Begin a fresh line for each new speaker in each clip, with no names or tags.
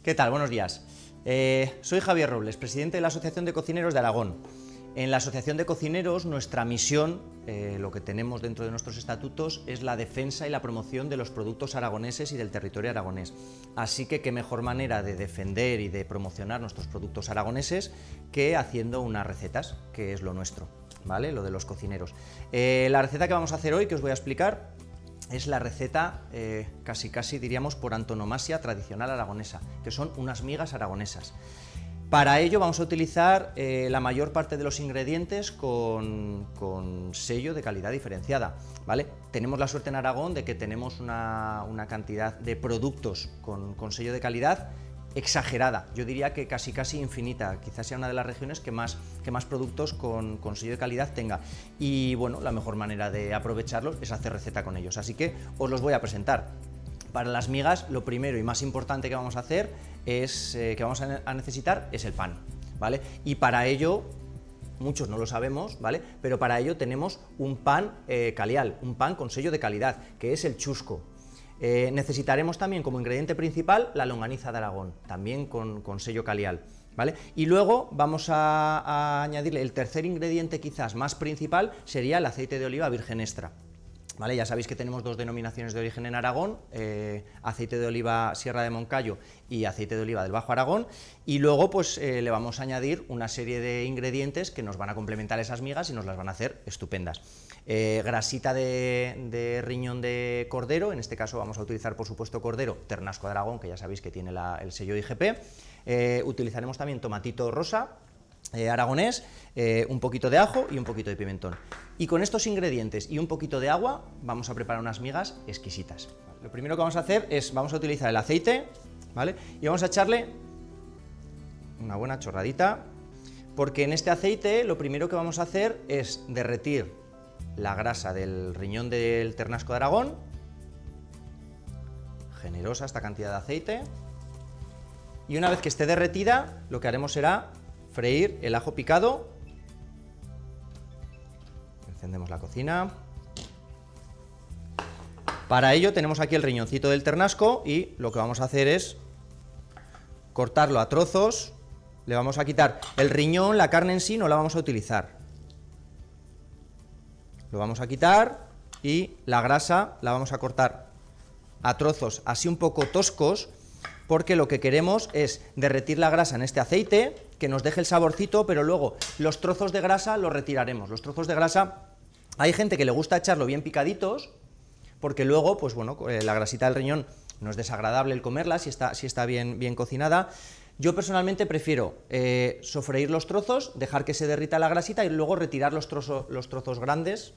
¿Qué tal? Buenos días. Soy Javier Robles, presidente de la Asociación de Cocineros de Aragón. En la Asociación de Cocineros, nuestra misión, lo que tenemos dentro de nuestros estatutos, es la defensa y la promoción de los productos aragoneses y del territorio aragonés. Así que qué mejor manera de defender y de promocionar nuestros productos aragoneses que haciendo unas recetas, que es lo nuestro, ¿vale? Lo de los cocineros. La receta que vamos a hacer hoy, que os voy a explicar, es la receta casi diríamos por antonomasia tradicional aragonesa, que son unas migas aragonesas. Para ello vamos a utilizar la mayor parte de los ingredientes con sello de calidad diferenciada, ¿vale? Tenemos la suerte en Aragón de que tenemos una cantidad de productos con sello de calidad exagerada, yo diría que casi infinita, quizás sea una de las regiones que más productos con sello de calidad tenga, y bueno, la mejor manera de aprovecharlos es hacer receta con ellos, así que os los voy a presentar. Para las migas, lo primero y más importante que vamos a hacer es, que vamos a necesitar es el pan, ¿vale? Y para ello, muchos no lo sabemos, ¿vale? Pero para ello tenemos un pan calial, un pan con sello de calidad, que es el chusco. Necesitaremos también como ingrediente principal la longaniza de Aragón, también con sello calial, ¿vale? Y luego vamos a añadirle el tercer ingrediente, quizás más principal, sería el aceite de oliva virgen extra, ¿vale? Ya sabéis que tenemos dos denominaciones de origen en Aragón, aceite de oliva Sierra de Moncayo y aceite de oliva del Bajo Aragón, y luego pues le vamos a añadir una serie de ingredientes que nos van a complementar esas migas y nos las van a hacer estupendas. Grasita de riñón de cordero, en este caso vamos a utilizar por supuesto cordero ternasco de Aragón, que ya sabéis que tiene el sello IGP, utilizaremos también tomatito rosa, aragonés, un poquito de ajo y un poquito de pimentón. Y con estos ingredientes y un poquito de agua vamos a preparar unas migas exquisitas. Lo primero que vamos a hacer es, vamos a utilizar el aceite, ¿vale? Y vamos a echarle una buena chorradita, porque en este aceite lo primero que vamos a hacer es derretir la grasa del riñón del ternasco de Aragón, generosa esta cantidad de aceite, y una vez que esté derretida, lo que haremos será freír el ajo picado. Encendemos la cocina. Para ello tenemos aquí el riñoncito del ternasco y lo que vamos a hacer es cortarlo a trozos. Le vamos a quitar el riñón, la carne en sí no la vamos a utilizar. Lo vamos a quitar y la grasa la vamos a cortar a trozos así un poco toscos, porque lo que queremos es derretir la grasa en este aceite, que nos deje el saborcito, pero luego los trozos de grasa los retiraremos. Los trozos de grasa, hay gente que le gusta echarlo bien picaditos, porque luego, pues bueno, la grasita del riñón no es desagradable el comerla si está bien cocinada. Yo personalmente prefiero sofreír los trozos, dejar que se derrita la grasita y luego retirar los trozos grandes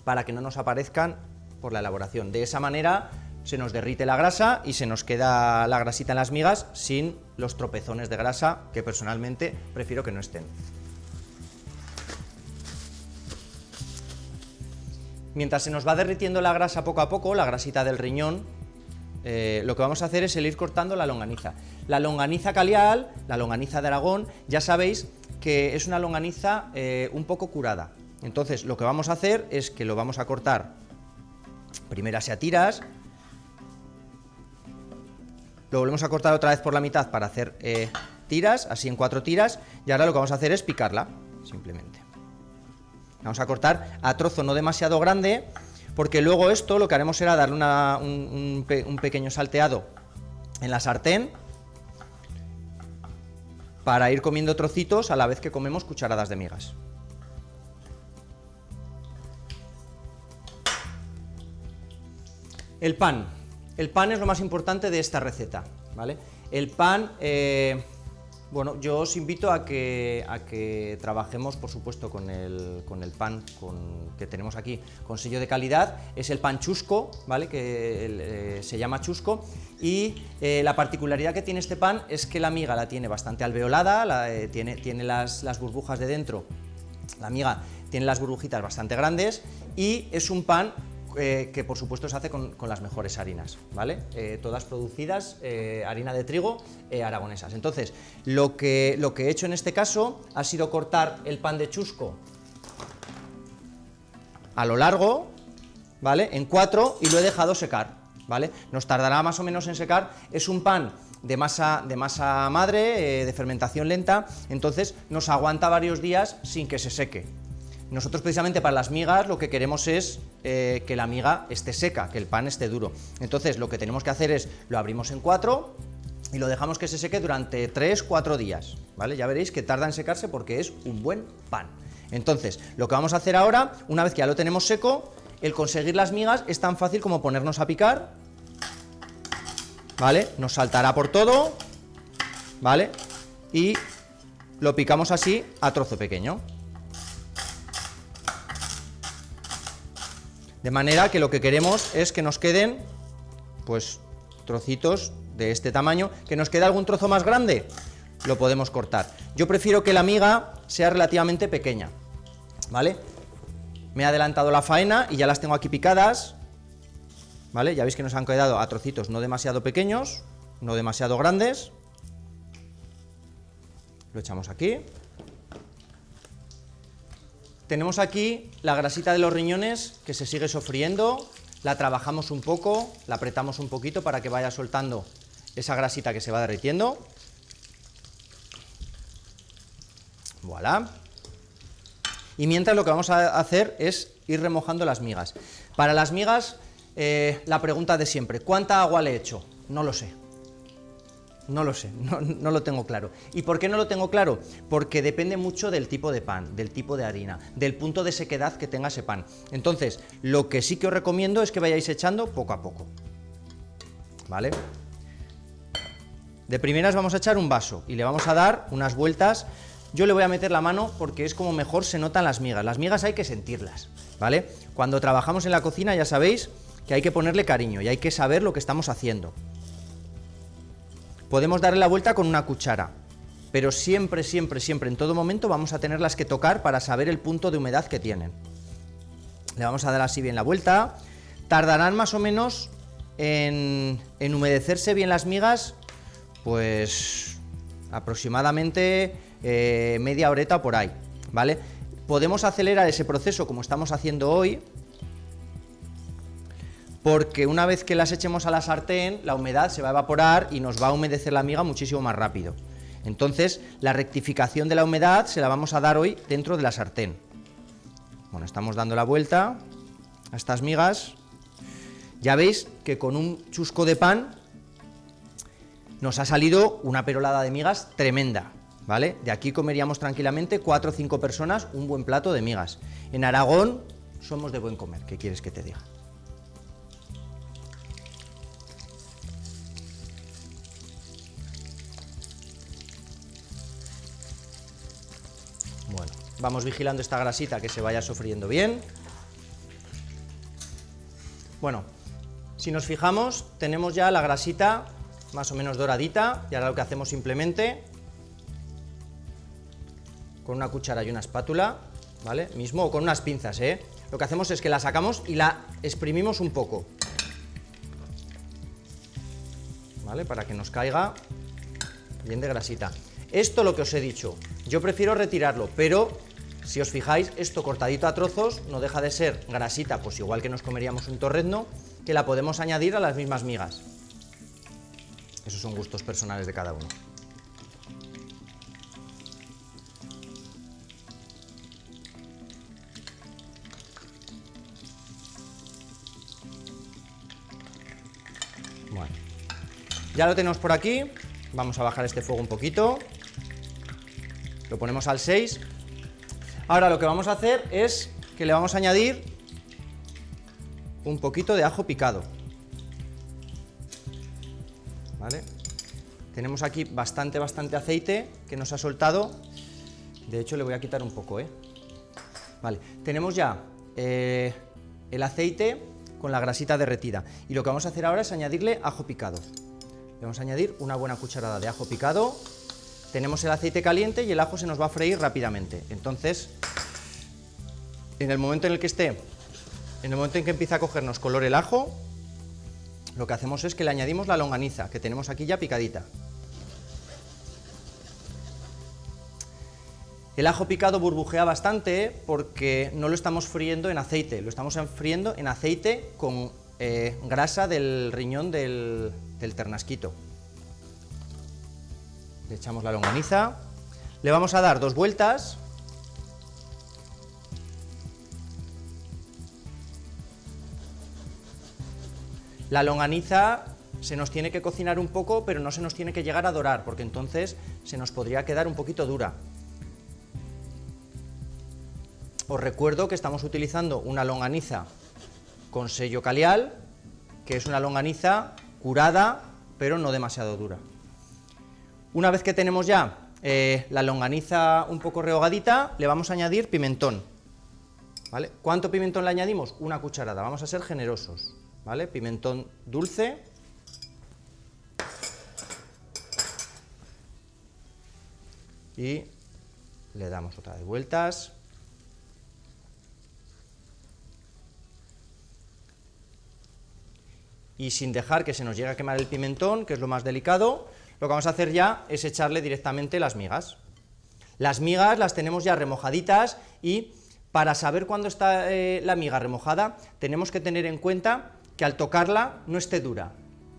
para que no nos aparezcan por la elaboración. De esa manera se nos derrite la grasa y se nos queda la grasita en las migas sin los tropezones de grasa, que personalmente prefiero que no estén. Mientras se nos va derritiendo la grasa poco a poco, la grasita del riñón, lo que vamos a hacer es ir cortando la longaniza. La longaniza calial, la longaniza de Aragón, ya sabéis que es una longaniza un poco curada. Entonces lo que vamos a hacer es que lo vamos a cortar primero así a tiras, lo volvemos a cortar otra vez por la mitad para hacer tiras, así en 4 tiras, y ahora lo que vamos a hacer es picarla, simplemente. Vamos a cortar a trozo no demasiado grande, porque luego esto lo que haremos será darle un pequeño salteado en la sartén para ir comiendo trocitos a la vez que comemos cucharadas de migas. El pan es lo más importante de esta receta, ¿vale? El pan, bueno, yo os invito a que trabajemos, por supuesto, con el pan que tenemos aquí, con sello de calidad. Es el pan chusco, ¿vale? Que se llama chusco, y la particularidad que tiene este pan es que la miga la tiene bastante alveolada, tiene las burbujas de dentro, la miga tiene las burbujitas bastante grandes, y es un pan que por supuesto se hace con las mejores harinas, ¿vale? Todas producidas, harina de trigo aragonesas. Entonces, lo que he hecho en este caso ha sido cortar el pan de chusco a lo largo, ¿vale? En 4, y lo he dejado secar. ¿vale? Nos tardará más o menos en secar. Es un pan de masa madre, de fermentación lenta, entonces nos aguanta varios días sin que se seque. Nosotros precisamente para las migas lo que queremos es que la miga esté seca, que el pan esté duro. Entonces lo que tenemos que hacer es, lo abrimos en 4 y lo dejamos que se seque durante 3-4 días, ¿vale? Ya veréis que tarda en secarse porque es un buen pan. Entonces, lo que vamos a hacer ahora, una vez que ya lo tenemos seco, el conseguir las migas es tan fácil como ponernos a picar, ¿vale? Nos saltará por todo, ¿vale? Y lo picamos así a trozo pequeño. De manera que lo que queremos es que nos queden, pues, trocitos de este tamaño. ¿Que nos quede algún trozo más grande? Lo podemos cortar. Yo prefiero que la miga sea relativamente pequeña, ¿vale? Me he adelantado la faena y ya las tengo aquí picadas, ¿vale? Ya veis que nos han quedado a trocitos no demasiado pequeños, no demasiado grandes. Lo echamos aquí. Tenemos aquí la grasita de los riñones que se sigue sofriendo, la trabajamos un poco, la apretamos un poquito para que vaya soltando esa grasita que se va derritiendo. Voilà. Y mientras lo que vamos a hacer es ir remojando las migas. Para las migas, la pregunta de siempre, ¿cuánta agua le he hecho? No lo sé. No lo sé, no lo tengo claro. ¿Y por qué no lo tengo claro? Porque depende mucho del tipo de pan, del tipo de harina, del punto de sequedad que tenga ese pan. Entonces, lo que sí que os recomiendo es que vayáis echando poco a poco, ¿vale? De primeras vamos a echar un vaso y le vamos a dar unas vueltas. Yo le voy a meter la mano porque es como mejor se notan las migas. Las migas hay que sentirlas, ¿vale? Cuando trabajamos en la cocina ya sabéis que hay que ponerle cariño y hay que saber lo que estamos haciendo. Podemos darle la vuelta con una cuchara, pero siempre, siempre, siempre, en todo momento vamos a tenerlas que tocar para saber el punto de humedad que tienen. Le vamos a dar así bien la vuelta. Tardarán más o menos en humedecerse bien las migas, pues aproximadamente media horeta por ahí, ¿vale? Podemos acelerar ese proceso como estamos haciendo hoy, porque una vez que las echemos a la sartén, la humedad se va a evaporar y nos va a humedecer la miga muchísimo más rápido. Entonces, la rectificación de la humedad se la vamos a dar hoy dentro de la sartén. Bueno, estamos dando la vuelta a estas migas. Ya veis que con un chusco de pan nos ha salido una perolada de migas tremenda, ¿vale? De aquí comeríamos tranquilamente 4 o 5 personas un buen plato de migas. En Aragón somos de buen comer, ¿qué quieres que te diga? Bueno, vamos vigilando esta grasita que se vaya sofriendo bien. Bueno, si nos fijamos, tenemos ya la grasita más o menos doradita y ahora lo que hacemos simplemente, con una cuchara y una espátula, ¿vale? Mismo, o con unas pinzas, lo que hacemos es que la sacamos y la exprimimos un poco, ¿vale? Para que nos caiga bien de grasita. Esto lo que os he dicho, yo prefiero retirarlo, pero si os fijáis, esto cortadito a trozos no deja de ser grasita, pues igual que nos comeríamos un torrezno, que la podemos añadir a las mismas migas. Esos son gustos personales de cada uno. Bueno, ya lo tenemos por aquí. Vamos a bajar este fuego un poquito. Lo ponemos al 6. Ahora lo que vamos a hacer es que le vamos a añadir un poquito de ajo picado. ¿Vale? Tenemos aquí bastante aceite que nos ha soltado. De hecho, le voy a quitar un poco, Vale, tenemos ya el aceite con la grasita derretida. Y lo que vamos a hacer ahora es añadirle ajo picado. Le vamos a añadir una buena cucharada de ajo picado. Tenemos el aceite caliente y el ajo se nos va a freír rápidamente. Entonces, en el momento en el que empieza a cogernos color el ajo, lo que hacemos es que le añadimos la longaniza, que tenemos aquí ya picadita. El ajo picado burbujea bastante porque no lo estamos friendo en aceite, lo estamos friendo en aceite con grasa del riñón del ternasquito. Le echamos la longaniza, le vamos a dar 2 vueltas. La longaniza se nos tiene que cocinar un poco, pero no se nos tiene que llegar a dorar, porque entonces se nos podría quedar un poquito dura. Os recuerdo que estamos utilizando una longaniza con sello Calial, que es una longaniza curada, pero no demasiado dura. Una vez que tenemos ya la longaniza un poco rehogadita, le vamos a añadir pimentón. ¿Vale? ¿Cuánto pimentón le añadimos? 1 cucharada, vamos a ser generosos. ¿Vale? Pimentón dulce. Y le damos otra vez vueltas. Y sin dejar que se nos llegue a quemar el pimentón, que es lo más delicado, lo que vamos a hacer ya es echarle directamente las migas. Las migas las tenemos ya remojaditas y para saber cuándo está la miga remojada tenemos que tener en cuenta que al tocarla no esté dura,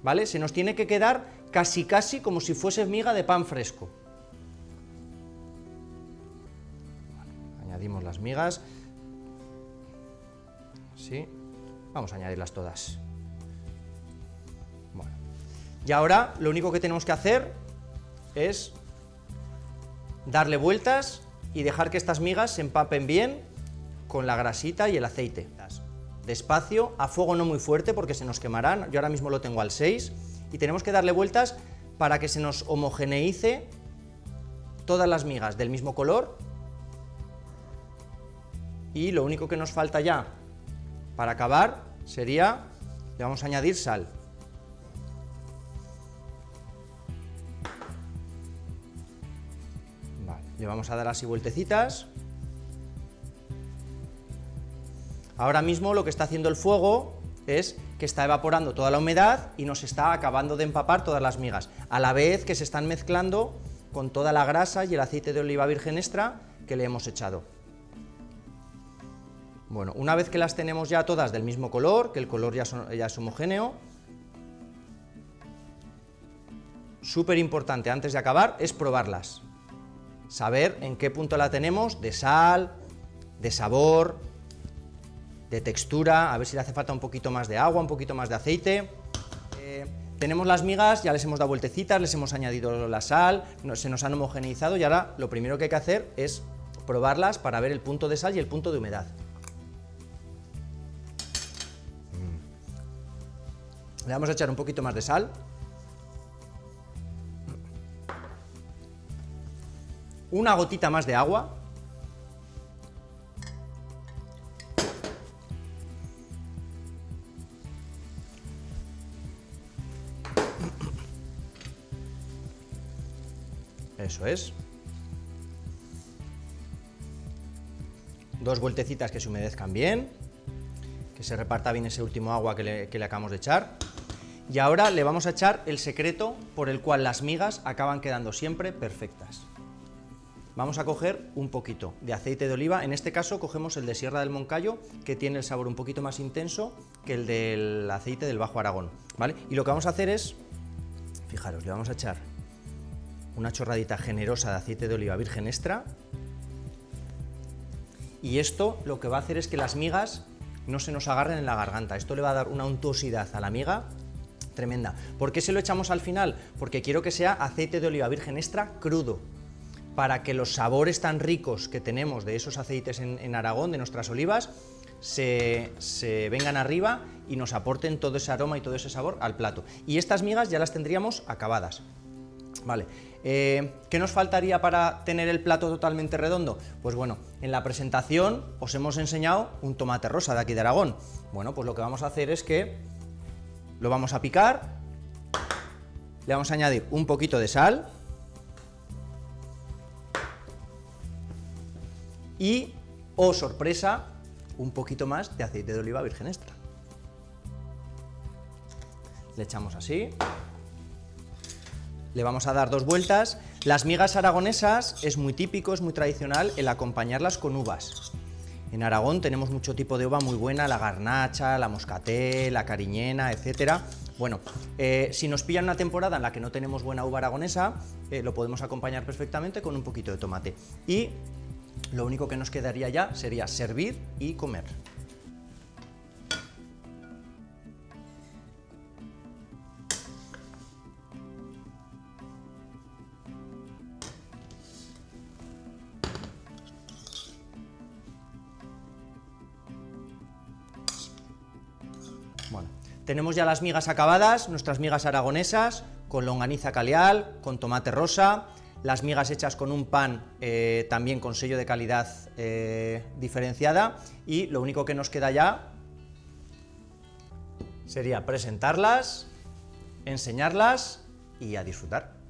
¿vale? Se nos tiene que quedar casi como si fuese miga de pan fresco. Añadimos las migas, así, vamos a añadirlas todas. Bueno. Y ahora lo único que tenemos que hacer es darle vueltas y dejar que estas migas se empapen bien con la grasita y el aceite. Despacio, a fuego no muy fuerte porque se nos quemarán, yo ahora mismo lo tengo al 6 y tenemos que darle vueltas para que se nos homogeneice todas las migas del mismo color y lo único que nos falta ya para acabar sería, le vamos a añadir sal. Vale, le vamos a dar así vueltecitas. Ahora mismo lo que está haciendo el fuego es que está evaporando toda la humedad y nos está acabando de empapar todas las migas, a la vez que se están mezclando con toda la grasa y el aceite de oliva virgen extra que le hemos echado. Bueno, una vez que las tenemos ya todas del mismo color, que el color ya es homogéneo, súper importante antes de acabar es probarlas, saber en qué punto la tenemos de sal, de sabor, de textura, a ver si le hace falta un poquito más de agua, un poquito más de aceite. Tenemos las migas, ya les hemos dado vueltecitas, les hemos añadido la sal, se nos han homogeneizado y ahora lo primero que hay que hacer es probarlas para ver el punto de sal y el punto de humedad. Le vamos a echar un poquito más de sal. Una gotita más de agua. Eso es. 2 vueltecitas que se humedezcan bien, que se reparta bien ese último agua que le acabamos de echar. Y ahora le vamos a echar el secreto por el cual las migas acaban quedando siempre perfectas. Vamos a coger un poquito de aceite de oliva, en este caso cogemos el de Sierra del Moncayo, que tiene el sabor un poquito más intenso que el del aceite del Bajo Aragón, ¿vale? Y lo que vamos a hacer es, fijaros, le vamos a echar una chorradita generosa de aceite de oliva virgen extra, y esto lo que va a hacer es que las migas no se nos agarren en la garganta, esto le va a dar una untuosidad a la miga tremenda. ¿Por qué se lo echamos al final? Porque quiero que sea aceite de oliva virgen extra crudo, para que los sabores tan ricos que tenemos de esos aceites en Aragón, de nuestras olivas, se vengan arriba y nos aporten todo ese aroma y todo ese sabor al plato. Y estas migas ya las tendríamos acabadas. Vale, ¿qué nos faltaría para tener el plato totalmente redondo? Pues bueno, en la presentación os hemos enseñado un tomate rosa de aquí de Aragón. Bueno, pues lo que vamos a hacer es que lo vamos a picar, le vamos a añadir un poquito de sal y, oh sorpresa, un poquito más de aceite de oliva virgen extra. Le echamos así. Le vamos a dar 2 vueltas. Las migas aragonesas es muy típico, es muy tradicional el acompañarlas con uvas. En Aragón tenemos mucho tipo de uva muy buena, la garnacha, la moscatel, la cariñena, etcétera. Bueno, si nos pilla una temporada en la que no tenemos buena uva aragonesa, lo podemos acompañar perfectamente con un poquito de tomate. Y lo único que nos quedaría ya sería servir y comer. Bueno, tenemos ya las migas acabadas, nuestras migas aragonesas, con longaniza caleal, con tomate rosa, las migas hechas con un pan también con sello de calidad diferenciada, y lo único que nos queda ya sería presentarlas, enseñarlas y a disfrutar.